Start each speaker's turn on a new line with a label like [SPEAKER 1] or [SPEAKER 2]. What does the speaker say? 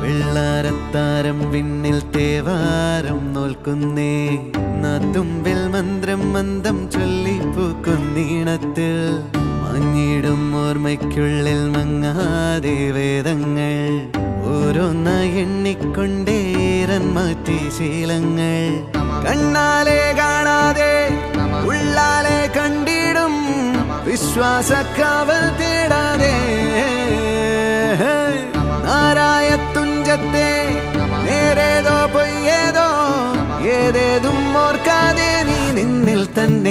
[SPEAKER 1] വെള്ളാരത്താരം വിണ്ണിൽ തേവാരം നോൽക്കുന്നേ തുമ്പിൽ മന്ത്രം മന്ദം ചൊല്ലിപ്പൂക്കുന്നീണത്തിൽ മങ്ങിടും ഓർമ്മയ്ക്കുള്ളിൽ മങ്ങാതെ വേദങ്ങൾ ഓരോന്നായി എണ്ണിക്കൊണ്ടേരൻ മാറ്റി ശീലങ്ങൾ കണ്ണാലെ കാണാതെ ഉള്ളാലെ കണ്ടിടും വിശ്വാസക്കാവൽ തേടാതെ നാരായ തുഞ്ചത്തെ നേരേതോ പൊയ്യേതോ ഏതേതും ഓർക്കാതെ നീ നിന്നിൽ തന്നെ